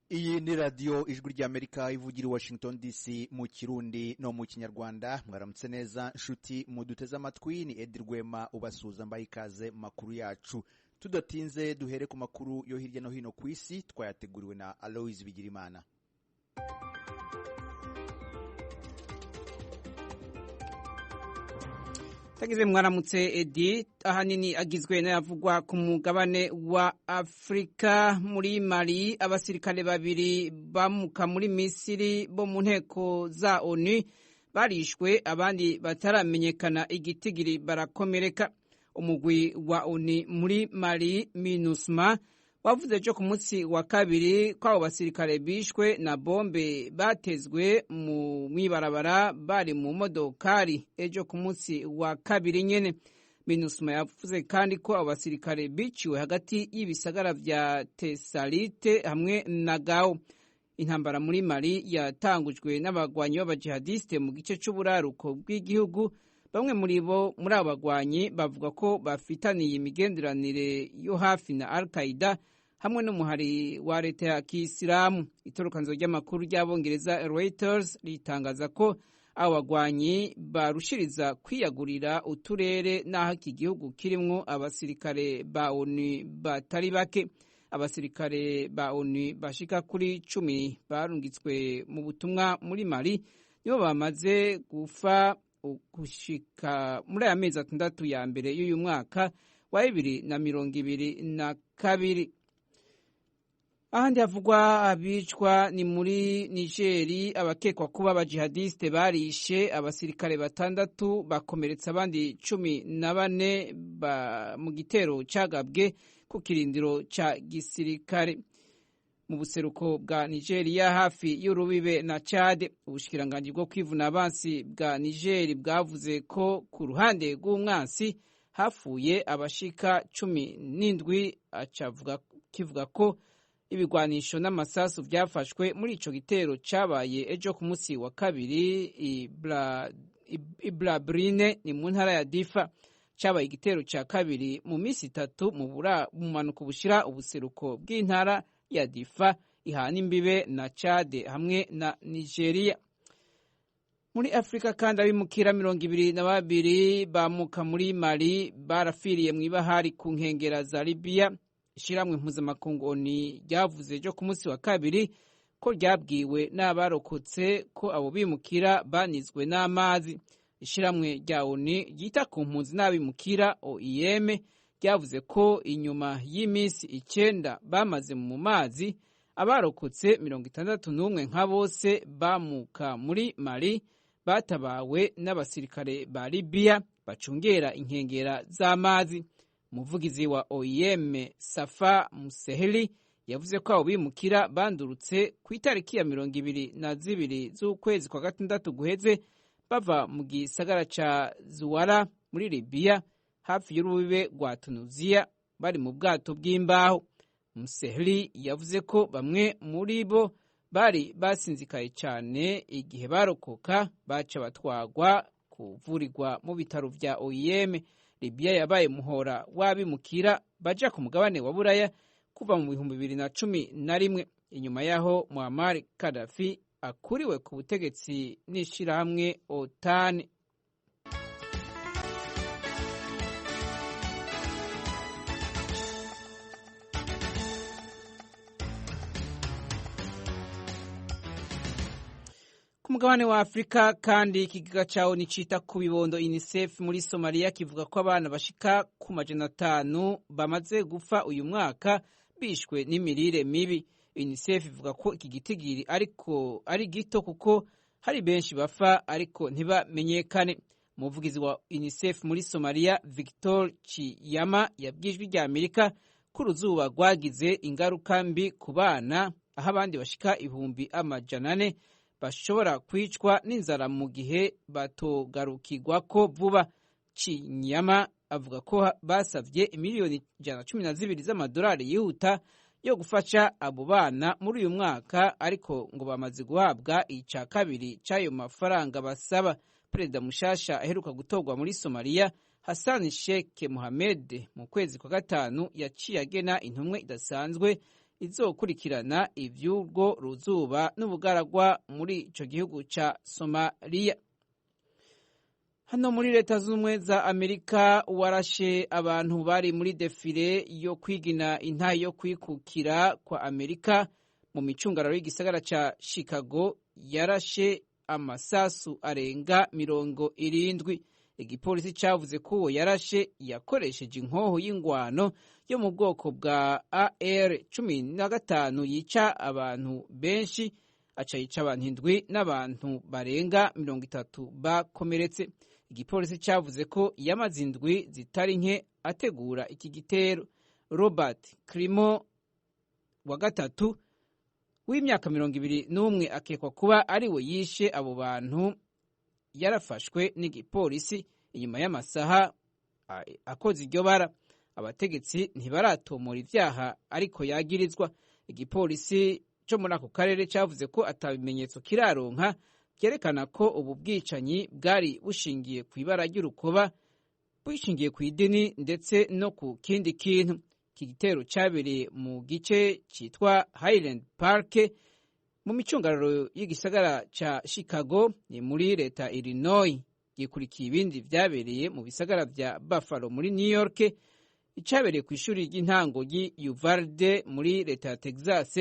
Iyi ni radio ijwi ry'Amerika ivugira i Washington DC mu Kirundi no mu Kinyarwanda. Mwaramutse neza nshuti muduteze amatwi, ni Edi Rwema ubasuhuza mbaye ikaze mu makuru yacu. Tudatinze duhere ku makuru yo hirya no hino ku isi twayateguriwe na Aloys Bigirimana. Tagize mwaramutse Edi, ahanini agizwe n'ayavugwa ku mugabane wa Afrika. Muri Mali abasirikare babiri bamuka muri Misiri bo mu nteko za ONU barishwe, abandi bataramenyekana igitigiri barakomereka. Umugwi wa ONU muri Mali MINUSMA wavuze ejo ku munsi wa kabiri ko abo basirikare bishwe na bombe batezwe mu mwibarabara bari mu modokari ejo ku munsi wa kabiri nyene. MINUSMA yavuze kandi ko abo basirikare biciwe hagati y'ibisagara vya Tesalite hamwe na Gao. Intambara muri Mali yatangujwe n'abagwanyi b'abajihadiste mu gice c'uburaruko bw'igihugu. Bamwe muri abo bagwanyi bavuga ko bafitaniye imigenderanire yo hafi na Al-Qaeda hamwe n'umuhari wa leta ya Kisilamu. Itorokanzo ry'amakuru ry'Abongereza Reuters ritangaza ko abo bagwanyi barushiriza kwiyagurira uturere n'aho iki gihugu kirimwo abasirikare ba ONU batari bake. Abasirikare ba ONU bashika kuri 10 barungitswe mu butumwa muri Mali nibo bamaze gufa gushika muri aya mezi 6 ya mbere y'uyu mwaka wa 2022. Ahandi havugwa abicwa ni muri Nigeri. Abakekwa kuba abajihadiste barishe abasirikare 6 bakomeretsa abandi 14 mu gitero cagabwe ku kirindiro ca gisirikare mu buseruko bwa Nigeria hafi y'urubibe na Chad. Ubushikiranganji bwo kwivuna abansi bwa Niger bwavuze ko ku ruhande rw'umwansi hafuye abashika 17, kivuga ko ibigwanisho n'amasasu vyafashwe muri ico gitero cabaye ejo ku munsi wa kabiri Iblabrine ni mu ntara ya Difa. Cabaye igitero ca kabiri mu misi 3 mu manuko bushira ubuseruko bw'intara ya Difa ihana imbibe na Chad hamwe na Nigeria. Muri Afrika kandi abimukira 22 bamuka muri Mali barafiriye mw'ibahari ku nkengera za Libya. Ishiramwe mpuzamakungu ONU ryavuze ejo ku munsi wa kabiri ko ryabwiwe n'abarokotse ko abo bimukira banizwe n'amazi. Ishiramwe rya ONU ryita ku mpunzi n'abimukira OIM ryavuze ko inyuma y'imisi 9 bamaze mu mazi, abarokotse 61 nka bose bamuka muri Mali batabawe n'abasirikare ba Libya bacungera inkengera z'amazi. Umuvugizi wa OIM Safa Museheli yavuze ko abo bimukira bandurutse ku itariki ya 22 z'ukwezi kwa gatandatu guheze bava mu gisagara ca Zuwara muri Libya hafi y'urubibe rwa Tunisia bari mu bwato bw'imbaho. Museheli yavuze ko bamwe muri bo bari basinzikaye cyane igihe barokoka baca batwagwa kuvurirwa mu bitaro vya OIM. Libya yabaye muhora w'abimukira baja ku mugabane wa Buraya kuva mu 2011 inyuma yaho Muammar Gaddafi akuriwe ku butegetsi n'ishirahamwe OTAN. Ku mugabane wa Afrika kandi ikigiga cawo nicita ku bibondo UNICEF muri Somalia kivuga ko abana bashika ku 500 bamaze gupfa uyu mwaka bishwe n'imirire mibi. UNICEF ivuga ko iki gitigiri ariko ari gito kuko hari benshi bafa ariko ntibamenyekane. Umuvugizi wa UNICEF muri Somalia Victor Chiyama yabwijwe rya Amerika ko uruzuba rwagize ingaruka mbi ku bana, aho abandi bashika 400 bashobora kwicwa n'inzara mu gihe batogarukirwa ko vuba. Chinyama avuga ko basavye miliyoni 112 z'amadolari yihuta yo gufasha abo bana muri uyu mwaka, ariko ngo bamaze guhabwa ica kabiri c'ayo mafaranga basaba. Perezida mushasha aheruka gutorwa muri Somalia Hassan Sheikh Mohamed mu kwezi kwa gatanu yaciye agena intumwe idasanzwe izokurikirana ivy'urwo ruzuba n'ubugaragwa muri ico gihugu ca Somalia. Hano muri Leta Zunze Ubumwe za Amerika warashe abantu bari muri defile yo kwigina intahe yo kwikukira kwa Amerika mu micungararo y'igisagara ca Chicago, yarashe amasasu arenga 70. Igipolisi cavuze ko uwo yarashe yakoresheje inkoho y'ingwano yo mu bwoko bwa AR-15 yica abantu benshi, aca yica abantu 7 n'abantu barenga 30 bakomeretse. Igipolisi cavuze ko yamaze indwi zitari nke ategura iki gitero. Robert Crimo wa gatatu w'imyaka 21 akekwa kuba ari we yishe abo bantu, yarafashwe n'igipolisi inyuma y'amasaha akoze iryo bara. Abategetsi ntibaratomora ivyaha ariko yagirizwa. Igipolisi co muri ako karere cavuze ko atabimenyetso kiraronka vyerekana ko ubu bwicanyi bwari bushingiye ku ibara ry'urukoba, bushingiye ku idini ndetse no ku kindi kintu. Iki gitero cabereye mu gice citwa Highland Park mu micungararo y'igisagara ca Chicago ni muri leta Illinois. Gikurikiye ibindi vyabereye mu bisagara vya Buffalo muri New York, icabereye ku ishuri ry'intango y'Uvalde muri leta ya Texas,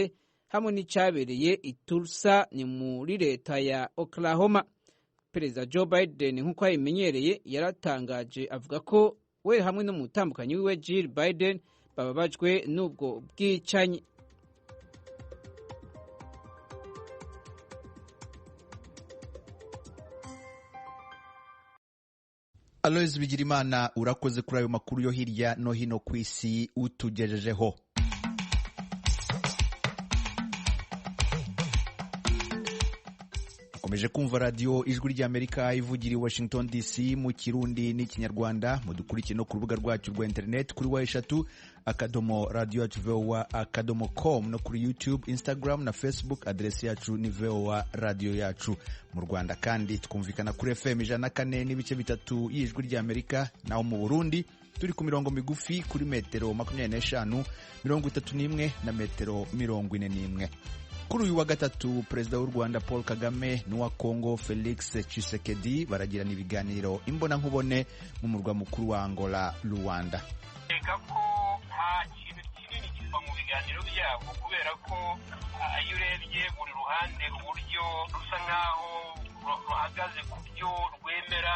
hamwe n'icabereye i Tulsa ni muri leta ya Oklahoma. Perezida Joe Biden nk'uko yabimenyereye yaratangaje avuga ko we hamwe n'umutambukanyi wiwe Jill Biden bababajwe n'ubwo bwicanyi. Aloys Bigirimana, urakoze kuri ayo makuru yo hirya no hino ku isi utugejejeho. Ukomeje kumva radio Ijwi ry'Amerika ivugira i Washington DC mu Kirundi n'Ikinyarwanda. Mudukurikire no ku rubuga rwacu rwa internet kuri wa3.radio@voa.com no kuri YouTube, Instagram na Facebook. Adresi yacu ni VOA Radio yacu. Mu Rwanda kandi twumvikana kuri FM 104.3 y'Ijwi ry'Amerika, naho mu Burundi turi ku mirongo migufi kuri metero 25, 31 na metero 41. Kuri uyu wa gatatu, Perezida w'u Rwanda Paul Kagame n'uwa Congo Felix Tshisekedi baragirana ibiganiro imbona nkubone mu murwa mukuru wa Angola, Luanda. Eka ko nta kintu kinini kiva mu biganiro byabo, kubera ko iyo urebye buri ruhande uburyo rusa nkaho ruhagaze ku byo rwemera.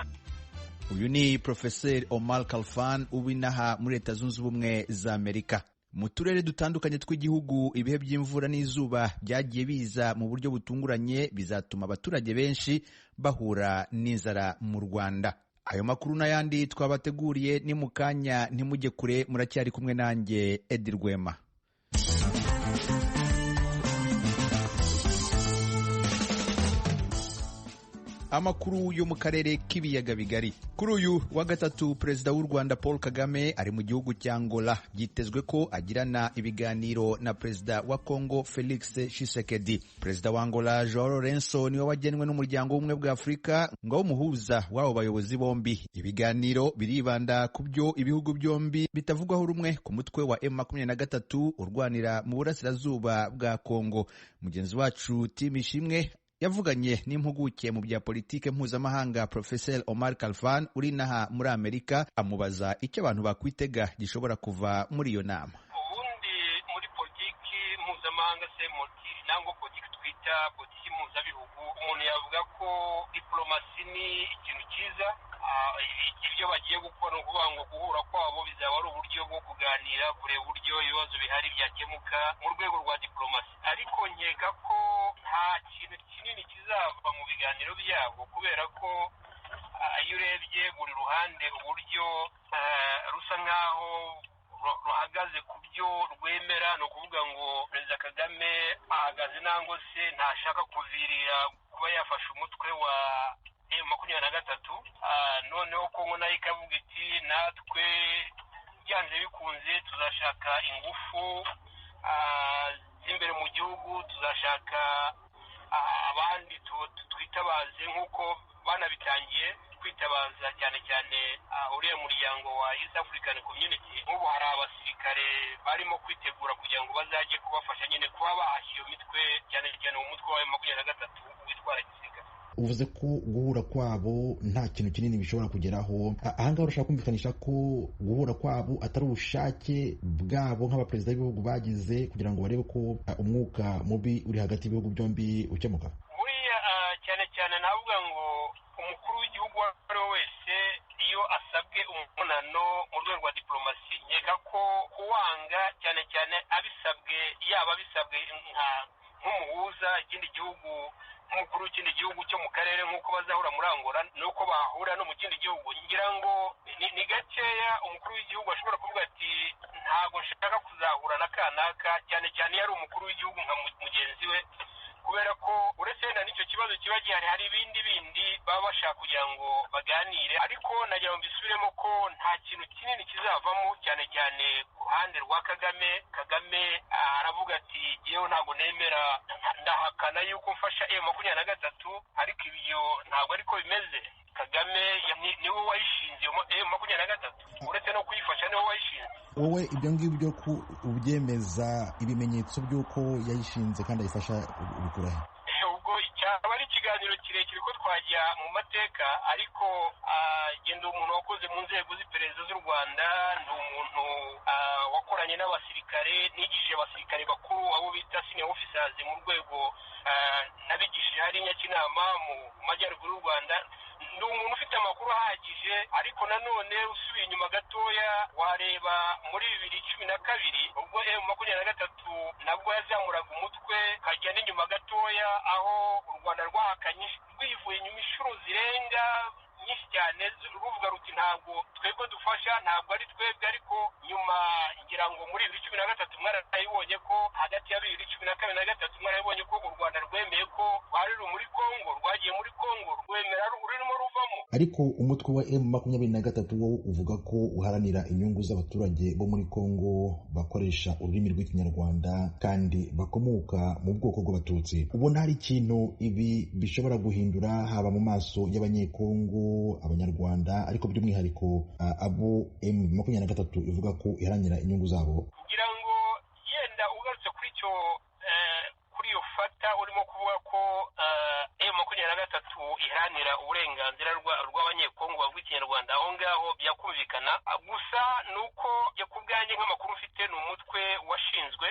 Uyu ni Professor Omar Khalfan ubinaha muri Leta Zunze Ubumwe za Amerika. Mu turere dutandukanye tw'igihugu, ibihe by'imvura n'izuba byagiye biza mu buryo butunguranye, bizatuma abaturage benshi bahura n'inzara mu Rwanda. Ayo makuru n'ayandi twabateguriye ni mu kanya, ntimujye kure, muracyari kumwe nanjye Edi Rwema. Amakuru yo mu karere k'ibiyaga bigari. Kuri uyu wa gatatu, Perezida w'u Rwanda Paul Kagame ari mu gihugu cya Angola. Byitezwe ko agirana ibiganiro na Perezida wa Congo Felix Tshisekedi. Perezida wa Angola Joao Lourenço niwe wagenwe n'umuryango w'ubumwe bwa Afurika ngo umuhuza w'abo bayobozi bombi. Ibiganiro biribanda ku byo ibihugu byombi bitavugwaho rumwe ku mutwe wa M23 urwanira mu burasirazuba bwa Congo. Mugenzi wacu Tim Ishimwe yavuganye n'impuguke mu bya politike mpuzamahanga Professor Omar Khalfan uri naha muri Amerika, amubaza icyo abantu bakwitega gishobora kuva muri iyo nama. Ubundi muri politiki mpuzamahanga nangwa politiki twita politiki mpuzabihugu, umuntu yavuga ko diplomasi ni ikintu cyiza. Ibyo bagiye gukora ni ukuvuga ngo guhura kwabo bizaba ari uburyo bwo kuganira, kureba uburyo ibibazo bihari byakemuka mu rwego rwa diplomasi. Ariko nkeka ko nta kintu kinini kizava mu biganiro byabo, kubera ko iyo urebye buri ruhande uburyo rusa nkaho ruhagaze ku byo rwemera, ni ukuvuga ngo Perezida Kagame ahagaze nangwa se ntashaka kuvirira kuba yafashe umutwe wa M23. Noneho Kongo nayo ikavuga iti natwe byanze bikunze tuzashaka ingufu z'imbere mu gihugu, tuzashaka abandi twitabaze nk'uko banabitangiye kwitabaza cyane cyane uriya muryango wa East African Community. Ubu hari abasirikare barimo kwitegura kugira ngo bazajye kubafasha nyine kuba bahashya iyo mitwe, cyane cyane mu mutwe wa M23 witwara gisirikare. uvuze ko guhura kwabo nta kintu kinini bishobora kugeraho. Ahangaha urashaka kumvikanisha ko guhura kwabo atari ubushake bwabo nk'abaperezida b'ibihugu bagize kugira ngo barebe ko umwuka mubi uri hagati y'ibihugu byombi ukemuka? Buriya cyane cyane navuga ngo umukuru w'igihugu uwo ari we wese iyo asabwe umubonano mu rwego rwa diplomasi, nkeka ko kuwanga cyane cyane yaba abisabwe nk'umuhuza ikindi gihugu, nk'umukuru w'ikindi gihugu cyo mu karere nk'uko bazahura muri Angola nuko bahura no mu kindi gihugu. Ngira ngo ni gakeya umukuru w'igihugu ashobora kuvuga ati ntabwo nshaka kuzahura na kanaka, cyane cyane iyo ari umukuru w'igihugu nka mugenzi we, kubera ko uretse wenda n'icyo kibazo kiba gihari, hari ibindi baba bashaka kugira ngo baganire. Ariko nagira ngo mbisubiremo ko nta kintu kinini kizavamo, cyane cyane ku ruhande rwa Kagame aravuga ati yewe ntabwo nemera, ndahakana yuko mfasha M23, ariko ibyo ntabwo ariko bimeze. Kagame niwe wayishinze M23, uretse no kuyifasha niwe wayishinze. Wowe ibyo ngibyo ko ubyemeza, ibimenyetso by'uko yayishinze kandi ayifasha ubikurahe? Ubwo cyaba ari ikiganiro kirekire ko twajya mu mateka, ariko genda umuntu wakoze mu nzego z'iperereza z'u Rwanda, ni umuntu wakoranye n'abasirikare, nigishije abasirikare bakuru abo bita senior officers mu rwego nabigishije hari Nyakinama mu majyaruguru y'u Rwanda. Ni umuntu ufite amakuru ahagije, ariko nanone usubiye inyuma gatoya wareba muri 2012 ubwo M23 nabwo yazamuraga umutwe, kajya n'inyuma gatoya aho u Rwanda rwahakanye rwivuye inyuma inshuro zirenga nyinshi cyane, ruvuga ruti ntabwo twebwe dufasha, ntabwo ari twebwe. Ariko nyuma ngira ngo muri 2013 mwarayibonye ko hagati ya 2012 na 2013 mwarayibonye ko u Rwanda rwemeye ko rwari muri Kongo, rwagiye muri Kongo, rwemera rurimo ruvamo. Ariko umutwe wa M23 wo uvuga ko uharanira inyungu z'abaturage bo muri Kongo bakoresha ururimi rw'ikinyarwanda kandi bakomoka mu bwoko bw'abatutsi. Ubona hari ikintu ibi bishobora guhindura haba mu maso y'abanyekongo, abanyarwanda, ariko by'umwihariko abo M23 ivuga ko iharanira inyungu zabo? Ngira ngo yenda ugarutse kuri iyo fata urimo kuvuga ko M23 iharanira uburenganzira rw'abanyekongo bavuga ikinyarwanda, aho ngaho byakumvikana. Gusa nuko yakubwanye nk'amakuru ufite ni umutwe washinzwe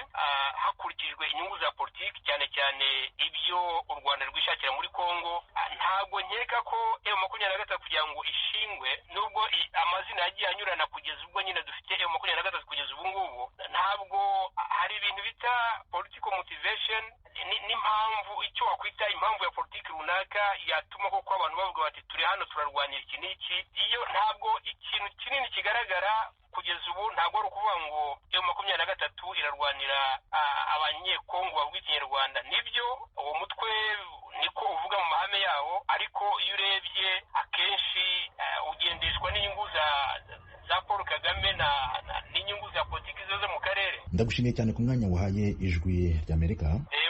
hakurikijwe inyungu za politiki, cyane cyane ibyo u Rwanda rwishakira muri Kongo. Ntabwo nkeka ko M23 kugira ngo ishingwe, nubwo amazina yagiye anyurana kugeza ubwo nyine dufite M23 kugeza ubu ngubu, ntabwo hari ibintu bita political motivation n'impamvu, icyo wakwita impamvu ya politiki runaka yatuma koko abantu bavuga bati turi hano turarwanira iki n'iki. Iyo ntabwo ikintu kinini kigaragara kugeza ubu, ntabwo ari ukuvuga ngo M23 irarwanira abanyekongo bavuga ikinyarwanda. Nibyo uwo mutwe niko uvuga mu mahame yawo, ariko iyo urebye akenshi ugendeshwa n'inyungu za Paul Kagame n'inyungu za politiki zo mu karere. Ndagushimiye cyane ku mwanya wahaye Ijwi ry'Amerika.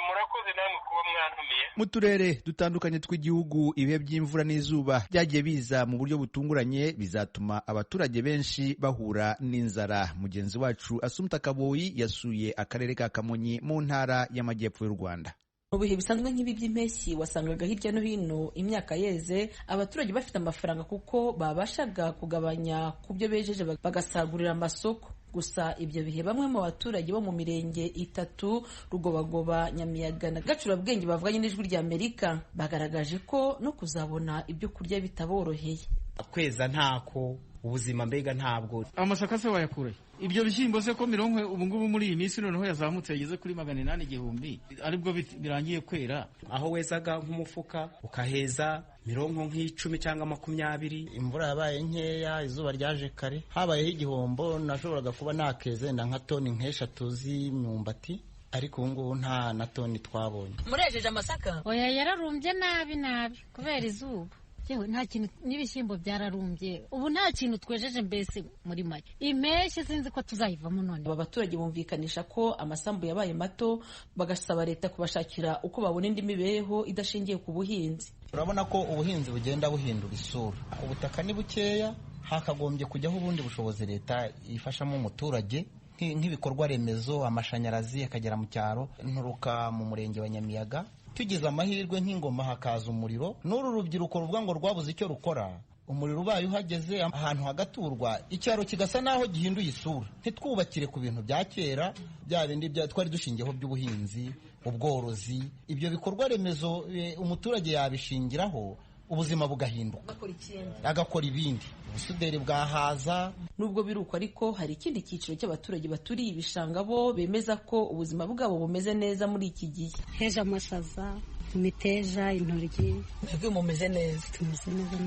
Murakoze namwe kuba mwantumiye. Mu turere dutandukanye tw'igihugu, ibihe by'imvura n'izuba byagiye biza mu buryo butunguranye, bizatuma abaturage benshi bahura n'inzara. Mugenzi wacu Assumpta Kaboyi yasuye akarere ka Kamonyi mu ntara y'Amajyepfo y'u Rwanda. Mu bihe bisanzwe nk'ibi by'impeshyi wasangaga hirya no hino imyaka yeze, abaturage bafite amafaranga kuko babashaga kugabanya ku byo bejeje bagasagurira amasoko. Gusa ibyo bihe bamwe mu baturage bo mu mirenge itatu, Rugobagoba, Nyamiyaga na Gacurabwenge, bavuganye n'Ijwi ry'Amerika, bagaragaje ko no kuzabona ibyo kurya bitaboroheye. Kweza ntako, ubuzima mbega ntabwo. Amasaka se wayakura ibyo bishyimbo se ko mironko ubu ngubu muri iyi minsi noneho yazamutse yageze kuri 800 igihumbi, aribwo birangiye kwera. Aho wezaga nk'umufuka ukaheza mironko nk'icumi cyangwa 20. Imvura yabaye nkeya, izuba ryaje kare, habayeho igihombo. Nashoboraga kuba nakezenda nka toni nk'eshatu z'imyumbati, ariko ubu ngubu nta na toni twabonye. Murejeje amasaka? Oya, yararumbye nabi kubera izuba. Yewe nta kintu, n'ibishyimbo byararumbye, ubu nta kintu twejeje mbese muri make. Impeshyi sinzi ko tuzayivamo none. Aba baturage bumvikanisha ko amasambu yabaye mato, bagasaba leta kubashakira uko babona indi mibereho idashingiye ku buhinzi. urabona ko ubuhinzi bugenda buhindura isura. Ubutaka ni bukeya, hakagombye kujyaho ubundi bushobozi leta ifashamo umuturage nk'ibikorwa remezo, amashanyarazi akagera mu cyaro. Nturuka mu murenge wa Nyamiyaga, tugize amahirwe nk'Ingoma hakaza umuriro, n'uru rubyiruko ruvuga ngo rwabuze icyo rukora, umuriro ubaye uhageze ahantu hagaturwa, icyaro kigasa naho gihinduye isura. Ntitwubakire ku bintu bya kera, bya bindi twari dushingiyeho by'ubuhinzi, ubworozi. Ibyo bikorwa remezo umuturage yabishingiraho, ubuzima bugahinduka, agakora ibindi, ubusuderi bwahaza. Nubwo biruko ariko hari ikindi cyiciro cy'abaturage baturiye ibishanga bo bemeza ko ubuzima bwabo bumeze neza muri iki gihe. Heje amashaza, imiteja, intoryi. Mwebwe mumeze neza? Tumeze neza.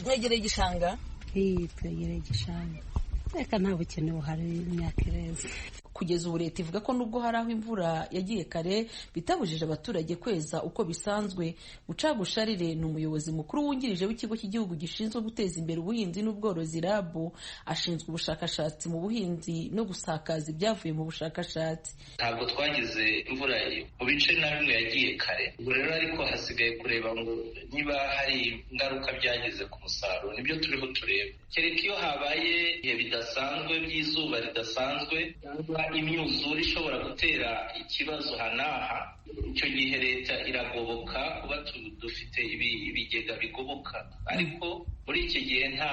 Mwegereye igishanga? Twegereye igishanga. Reka nta bukene buhari, imyaka ireze. Kugeza ubu leta ivuga ko nubwo hari aho imvura yagiye kare bitabujije abaturage kweza uko bisanzwe. Bucagu Sharire ni umuyobozi mukuru wungirije w'ikigo cy'igihugu gishinzwe guteza imbere ubuhinzi n'ubworozi RAB, ashinzwe ubushakashatsi mu buhinzi no gusakaza ibyavuye mu bushakashatsi. Ntabwo twagize imvura mu bice na bimwe yagiye kare, ubwo rero ariko hasigaye kureba ngo niba hari ingaruka byagize ku musaruro, nibyo turiho tureba. Kereka iyo habaye ibihe bidasanzwe by'izuba ridasanzwe, imyuzure ishobora gutera ikibazo hanaha, icyo gihe leta iragoboka kuba dufite ibigega bigoboka, ariko muri iki gihe nta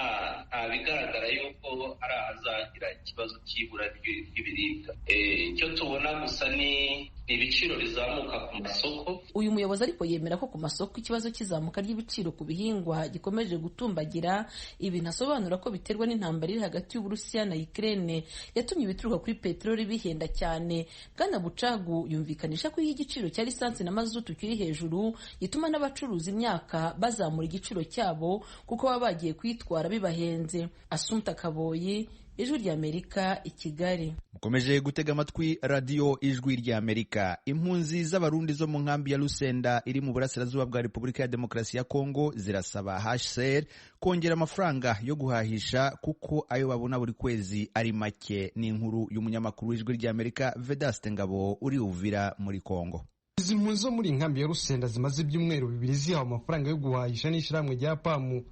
bigaragara yuko ari ahazagira ikibazo cy'ibura ry'ibiribwa. Icyo tubona gusa ni ibiciro bizamuka ku masoko. Uyu muyobozi ariko yemera ko ku masoko ikibazo cy'izamuka ry'ibiciro ku bihingwa gikomeje gutumbagira. Ibintu asobanura ko biterwa n'intambara iri hagati y'Uburusiya na Ukraine yatumye ibituruka kuri peteroli bihenda cyane. Bwana Bucagu yumvikanisha ko igiciro cya lisansi na mazutu kiri hejuru gituma n'abacuruza imyaka bazamura igiciro cyabo kuko baba bagiye kwitwara bibahenze. Assumpta Kaboyi, Ijwi ry'Amerika, i Kigali. Mukomeje gutega amatwi radiyo Ijwi ry'Amerika. Impunzi z'abarundi zo mu nkambi ya Lusenda iri mu burasirazuba bwa Repubulika ya Demokarasi ya Kongo zirasaba HCR kongera amafaranga yo guhahisha kuko ayo babona buri kwezi ari make. Ni inkuru y'umunyamakuru w'Ijwi ry'Amerika Vedaste Ngabo uri Uvira muri Kongo. Izi mpunzi zo muri nkambi ya Lusenda zimaze ibyumweru bibiri zihawe amafaranga yo guhahisha n'ishyirahamwe rya PAMU,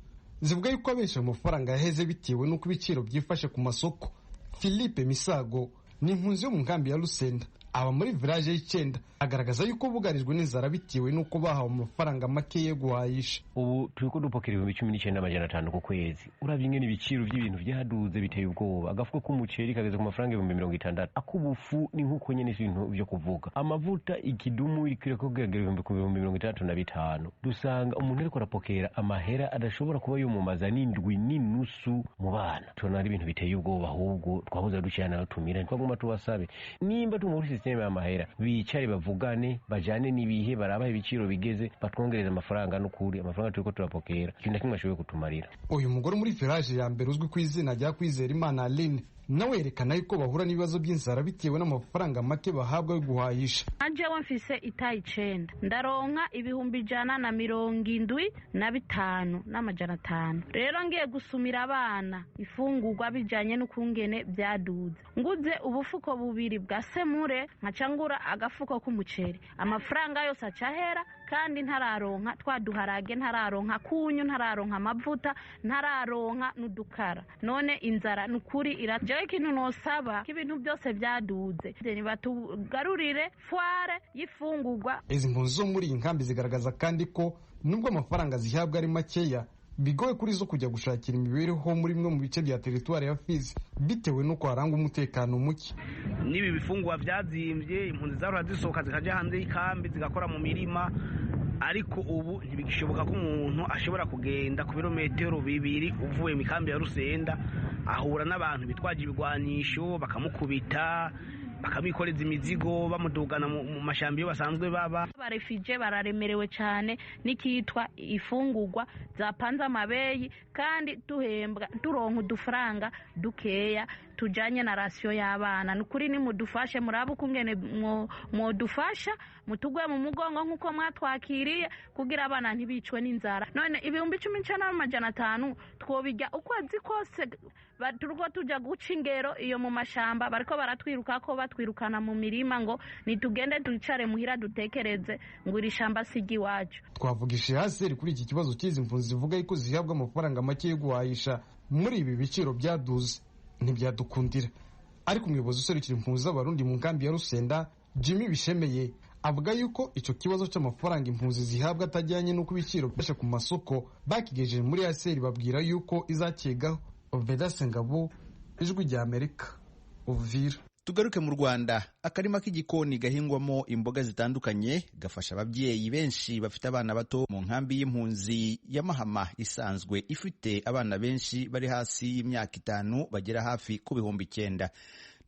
zivuga yuko abenshi amafaranga yaheze bitewe n'uko ibiciro byifashe ku masoko. Philippe Misago ni impunzi yo mu nkambi ya Lusenda, aba muri village y'Icyenda, agaragaza yuko bugarijwe n'inzara bitewe n'uko bahawe amafaranga make yo guhahisha. Ubu turiko dupokera 19,500 ku kwezi. Uravye ingene ibiciro by'ibintu byaduze biteye ubwoba. Agafuko k'umuceri kageze ku mafaranga 60,000. Akubufu ni nkuko nyene ibintu byo kuvuga. Amavuta ikidumu irikira ko gagera 65,000. Dusanga umuntu ariko arapokera amahera adashobora kuba yomumaza n'indwi n'inusu mu bana. Tubona ari ibintu biteye ubwoba, ahubwo twabuza ducyana natumira twaguma tubasabe nimba tumuri system y'amahera bicare bavugane bajane nibihe baraba ibiciro bigeze batwongereza amafaranga n'ukuri amafaranga turiko turapokera kintu kimwe ashoboye kutumarira. Uyu mugore muri village ya mbere uzwi ku izina rya Kwizera Imana Aline nawe yerekana yuko bahura n'ibibazo by'inzara bitewe n'amafaranga make bahabwa yo guhahisha. Anjewe mfise itayi 9 ndaronka 175,500 rero ngiye gusumira abana ifungurwa bijanye n'ukungene byaduze. Nguze ubufuko bubiri bwa semure nkacangura agafuko k'umuceri, amafaranga yose acahera kandi ntararonka twaduharage, ntararonka kunyu, ntararonka amavuta, ntararonka n'udukara. None inzara n'ukuri iraje ikintu nosaba k'ibintu byose byaduze batugarurire fware y'ifungurwa. Izi mpunzi zo muri inkambi zigaragaza kandi ko nubwo amafaranga zihabwa ari makeya bigoye kuri zo kujya gushakira imibereho muri mwe mu bice bya teritwari ya Fizi bitewe n'uko harangwa umutekano muke. Nibi bifungwa byazimbye, impunzi zahora zisohoka zikaja hanze y'ikambi zigakora mu mirima, ariko ubu ntibigishoboka ko umuntu ashobora kugenda ku birometero 2 uvuye mu kambi ya Lusenda ahura n'abantu bitwaje ibigwanisho bakamukubita bakamikoreza imizigo bamudugana mu mashambi yo basanzwe baba. Barefije bararemerewe cyane nikitwa ifungurwa zapanze amabeyi kandi tuhembwa turonka udufaranga dukeya tujanye na rasiyo y'abana. Nukuri ni mudufashe murabe ukungene mwodufasha mutugwe mu mugongo nk'uko mwatwakiriye kugira abana ntibicwe n'inzara. None 19,500 twobijya ukwezi kose turwo tuja guca ingero iyo mu mashamba bariko baratwiruka ko batwirukana mu mirima ngo nitugende ducare muhira dutekereze ngo iri shamba sigi wacu. Twavugishije hasi kuri iki kibazo cy'izi mpunzi zivuga yuko zihabwa amafaranga make yo guhahisha muri ibi biciro byaduze ntibyadukundira, ariko umuyobozi userukira impunzi z'abarundi mu nkambi ya Rusenda Jimmy Bishemeye avuga yuko icyo kibazo cy'amafaranga impunzi zihabwa atajyanye n'uko ibiciro byashe ku masoko bakigejeje muri ASR babwira yuko izakigaho. Oveda Sengabo, Ijwi rya Amerika, Uvira. Tugaruke mu Rwanda. Akarima k'igikoni gahingwamo imboga zitandukanye gafasha ababyeyi benshi bafite abana bato mu nkambi y'impunzi ya Mahama isanzwe ifite abana benshi bari hasi y'imyaka 5 bagera hafi ku 9,000.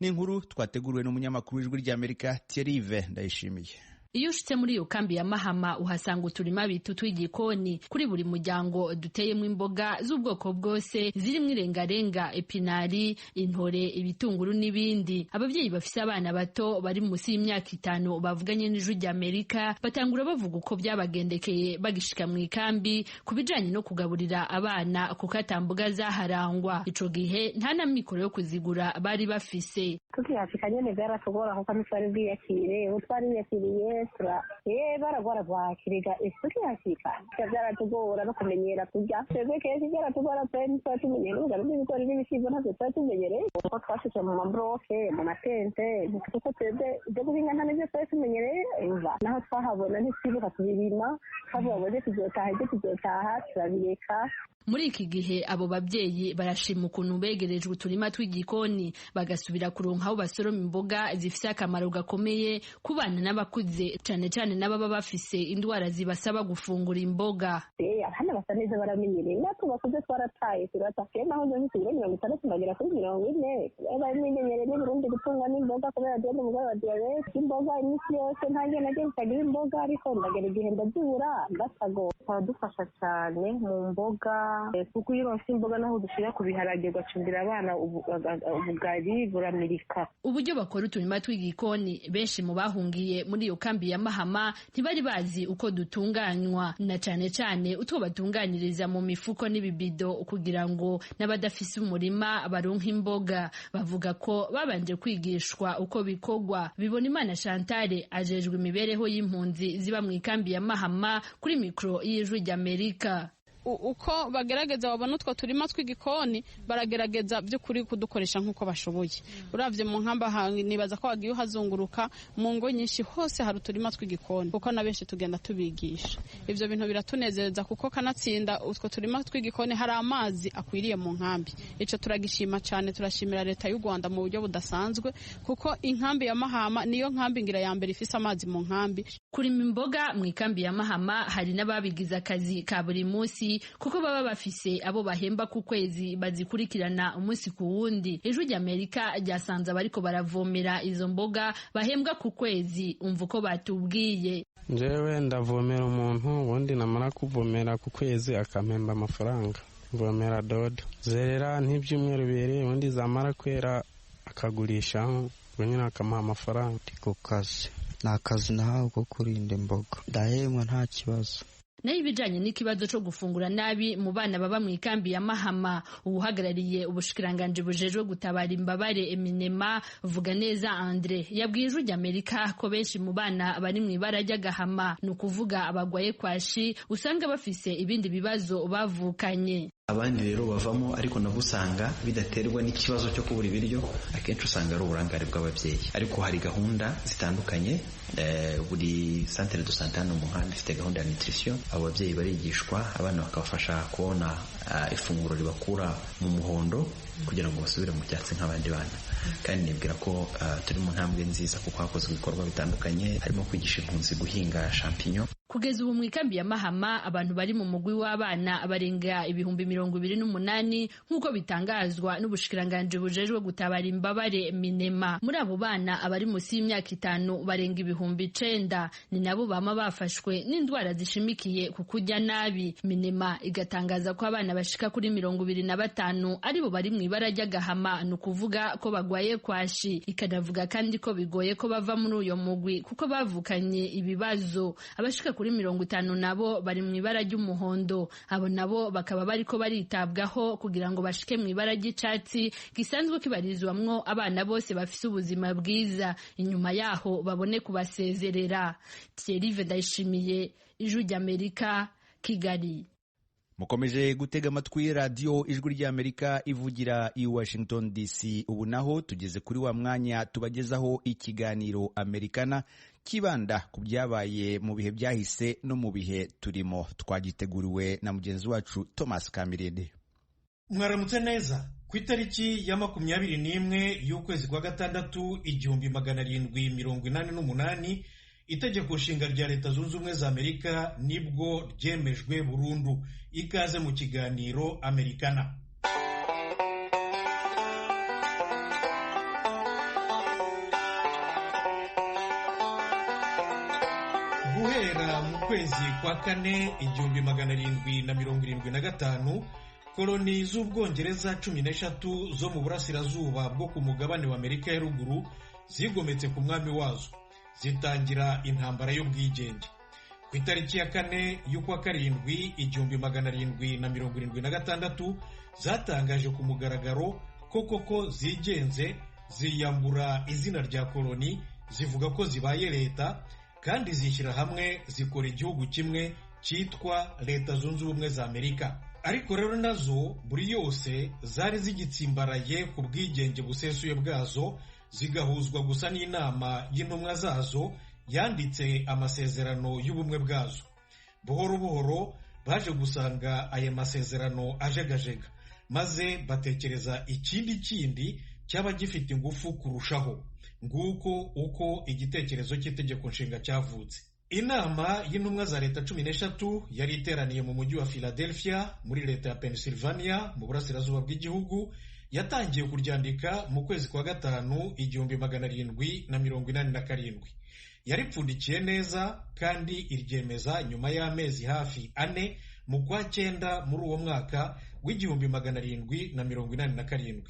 Ni inkuru twateguriwe n'umunyamakuru w'Ijwi rya Amerika Thierry Ndayishimiye. Iyo ushitse muri iyo kambi ya Mahama uhasanga uturima bitu tw'igikoni kuri buri muryango duteyemo imboga z'ubwoko bwose zirimo irengarenga, epinari, intore, ibitunguru n'ibindi. Ababyeyi bafise abana bato bari munsi y'imyaka 5 bavuganye n'Ijwi rya Amerika batangura bavuga uko byabagendekeye bagishika mu ikambi kubijanye no kugaburira abana kuko atamboga zaharangwa. Ico gihe nta na mikoro yo kuzigura bari bafise. Tukihashika nyene byaratugora kuko twari bwiyakire utwari yakiriye baragwara kwakiriga isuku yashika byaratugora no kumenyera kurya twebwe kenshi byaratugora pe tumenyera ubwo n'ibigori n'ibishyimbo ntabwo twari tumenyereye kuko twashyize mu mabroke mu matente kuko twebwe ibyo guhinga nta n'ibyo twari tumenyereye naho twahabona ntitwibuka kubirima twavuga ngo tuzotaha turabireka. Muri iki gihe abo babyeyi barashima ukuntu begerejwe uturima tw'igikoni bagasubira kuronka aho basoroma imboga zifise akamaro gakomeye ku bana n'abakuze cyane cyane n'ababa bafise indwara zibasaba gufungura imboga. Hano basa neza baramenyereye natwe bakuze twarataye turataye naho nje nsigira 60 bagera kuri 40 bamenyereye n'u Burundi gutungwa n'imboga kubera dende umugabo wa diabete imboga imisi yose ntange naje nsagira imboga ariko ndagera igihe ndazibura ndasago dufasha cyane mu mboga kuko iyo bafite imboga naho dushira ku biharage gacumbira abana ubugari buramirika. Uburyo bakora uturima tw'igikoni benshi mu bahungiye muri iyo kambi ya Mahama ntibari bazi uko dutunganywa na cyane cyane utwo batunganyiriza mu mifuko n'ibibido kugira ngo n'abadafise umurima baronke imboga. Bavuga ko babanje kwigishwa uko bikogwa. Bibonimana Chantal ajejwe imibereho y'impunzi ziba mu ikambi ya Mahama kuri mikro y'Ijwi rya Amerika. Uko bagerageza babona utwo turima tw'igikoni baragerageza by'ukuri kudukoresha nk'uko bashoboye. Uravye mu nkamba nibaza ko wagiye uhazunguruka mu ngo nyinshi hose hari uturima tw'igikoni kuko na benshi tugenda tubigisha. Ivyo bintu biratunezereza kuko kanatsinda utwo turima tw'igikoni hari amazi akwiriye mu nkambi. Ico turagishima cyane, turashimira leta y'u Rwanda mu buryo budasanzwe kuko inkambi ya Mahama niyo nkambi ngira ya mbere ifise amazi mu nkambi. Kurima imboga mu ikambi ya Mahama hari n'ababigiza akazi ka buri munsi kuko baba bafise abo bahemba ku kwezi bazikurikirana umunsi ku wundi. Ijwi rya Amerika ryasanze abariko baravomera izo mboga bahembwa ku kwezi. Umva uko batubwiye. Jewe ndavomera umuntu ubundi namara kuvomera ku kwezi akampemba amafaranga. Mvomera dodo zerera n'ibyumweru 2 ubundi zamara kwera akagurisha nyine akamuha amafaranga. Ku kazi nta kazi nahawe ko kurinda imboga ndahembwa nta kibazo. Nayo ibijanye n'ikibazo cyo gufungura nabi mu bana baba mu ikambi ya Mahama, ubuhagarariye ubushikiranganje bujejwe gutabara imbabare Eminema vuga neza Andre yabwiye Ijwi rya Amerika ko benshi mu bana bari mu ibara ry'agahama ni ukuvuga abagwaye kwashi usanga bafise ibindi bibazo bavukanye. Abandi rero bavamo ariko nabo usanga bidaterwa n'ikibazo cyo kubura ibiryo, akenshi usanga ari uburangare bw'ababyeyi. Ariko hari gahunda zitandukanye, buri centre de santé hano mu nkambi ifite gahunda ya nutrition. Ababyeyi barigishwa, abana bakabafasha kubona ifunguro ribakura mu muhondo kugira ngo basubire mu cyatsi nk'abandi bana. Kandi nibwira ko turi mu ntambwe nziza kuko hakozwe ibikorwa bitandukanye, harimo kwigisha impunzi guhinga champignon. kugeza ubu mu ikambi ya Mahama abantu bari mu mugwi w'abana barenga 28,000 nk'uko bitangazwa n'ubushikiranganje bujejwe gutabara imbabare Minema. Muri abo bana abari munsi y'imyaka 5 barenga 9,000 ni nabo bama bafashwe n'indwara zishimikiye ku kurya nabi. Minema igatangaza ko abana bashika kuri 25 aribo bari mu ibara ry'agahama, ni ukuvuga ko bagwaye kwashi. Ikanavuga kandi ko bigoye ko bava muri uyo mugwi kuko bavukanye ibibazo. Abashika kuri 50 nabo bari mu ibara ry'umuhondo, abo nabo bakaba bariko baritabwaho kugira ngo bashike mu ibara ry'icatsi gisanzwe kibarizwamwo abana bose bafise ubuzima bwiza, inyuma yaho babone kubasezerera. Thierry Ndayishimiye, Ijwi ry'Amerika, Kigali. Mukomeje gutega amatwi radio Ijwi ry'Amerika ivugira i Washington DC. Ubu naho tugeze kuri wa mwanya tubagezaho ikiganiro Amerikana kibanda ku byabaye mu bihe byahise no mu bihe turimo. Twagiteguriwe na mugenzi wacu Thomas Kamirede. Mwaramutse neza. Ku itariki ya 21 y'ukwezi kwa gatandatu 1788 itegeko nshinga rya Leta Zunze Ubumwe za Amerika nibwo ryemejwe burundu. Ikaze mu kiganiro Amerikana. Guhera mu kwezi kwa kane 1775 koloni z'Ubwongereza 13 zo mu burasirazuba bwo ku mugabane wa Amerika ya ruguru zigometse ku mwami wazo, zitangira intambara y'ubwigenge. Ku itariki ya kane y'ukwa karindwi 1776 zatangaje ku mugaragaro ko koko zigenze, ziyambura izina rya koloni, zivuga ko zibaye leta kandi zishyira hamwe zikora igihugu kimwe cyitwa Leta Zunze Ubumwe za Amerika. Ariko rero nazo buri yose zari zigitsimbaraye ku bwigenge busesuye bwazo, zigahuzwa gusa n'inama y'intumwa zazo yanditse amasezerano y'ubumwe bwazo. Buhoro buhoro baje gusanga aya masezerano ajegajega, maze batekereza ikindi cyaba gifite ingufu kurushaho. Nguko uko igitekerezo cy'itegeko nshinga cyavutse. Inama y'intumwa za leta 13 yari iteraniye mu mujyi wa Philadelphia muri leta ya Pennsylvania mu burasirazuba bw'igihugu. Yatangiye kuryandika mu kwezi kwa gatanu 1787. Yaripfundikiye neza kandi iryemeza nyuma y'amezi hafi 4 mu kwa 9 muri uwo mwaka w'1787.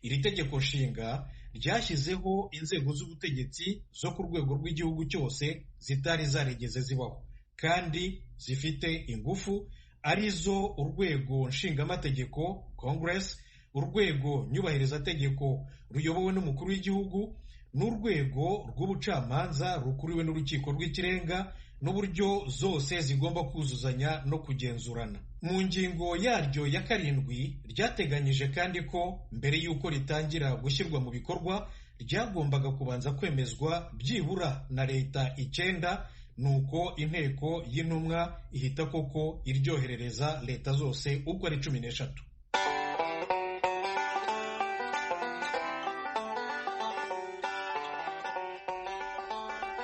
Iri tegeko nshinga ryashyizeho inzego z'ubutegetsi zo ku rwego rw'igihugu cyose zitari zarigeze zibaho kandi zifite ingufu, arizo urwego nshingamategeko Congress, urwego nyubahirizategeko ruyobowe n'umukuru w'igihugu, n'urwego rw'ubucamanza rukuriwe n'urukiko rw'ikirenga, n'uburyo zose zigomba kuzuzanya no kugenzurana. Mu ngingo yaryo ya 7 ryateganyije kandi ko mbere y'uko ritangira gushyirwa mu bikorwa ryagombaga kubanza kwemezwa byibura na leta 9, nuko inteko y'intumwa ihita koko iryoherereza leta zose uko ari 13.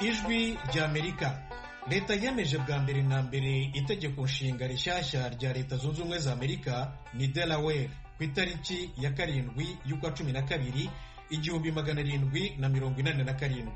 Ijwi ry'Amerika. Leta yemeje bwa mbere na mbere itegeko nshinga rishyashya rya Leta Zunze Ubumwe za Amerika ni Delaware ku itariki ya 7 y'ukwa 12 1787.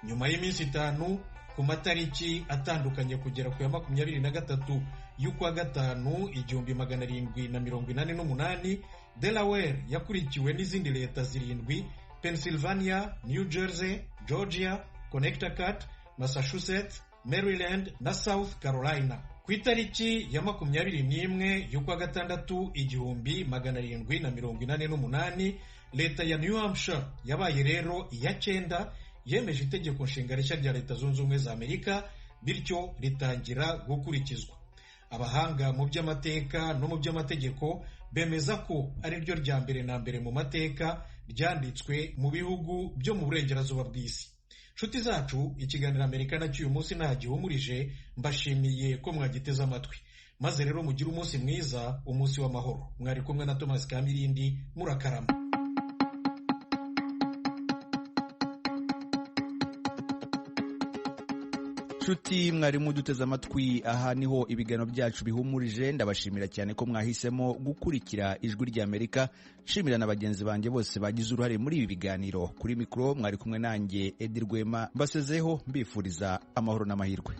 Nyuma y'iminsi 5 ku matariki atandukanye kugera ku ya 23 y'ukwa 5 1788, Delaware yakurikiwe n'izindi leta 7: Pennsylvania, New Jersey, Georgia, Connecticut, Massachusetts, Maryland na South Carolina. Ku itariki ya 21 y'ukwa 6 1788, leta ya New Hampshire yabaye rero iya 9 yemeje itegeko nshinga rishya rya Leta Zunze Ubumwe za Amerika, bityo ritangira gukurikizwa. Abahanga mu by'amateka no mu by'amategeko bemeza ko ari ryo rya mbere na mbere mu mateka ryanditswe mu bihugu byo mu burengerazuba bw'isi. Nshuti zacu, ikiganiro Amerikana cy'uyu munsi ntagihumurije. Mbashimiye ko mwagiteze amatwi, maze rero mugire umunsi mwiza, umunsi w'amahoro. Mwari kumwe na Thomas Kamirindi. Murakarama. nshuti mwarimu duteze amatwi, aha niho ibiganiro byacu bihumurije. Ndabashimira cyane ko mwahisemo gukurikira Ijwi ry'Amerika. Nshimira na bagenzi banjye bose bagize uruhare muri ibi biganiro. Kuri mikoro mwari kumwe nanjye Edi Rwema, mbasezeho mbifuriza amahoro n'amahirwe.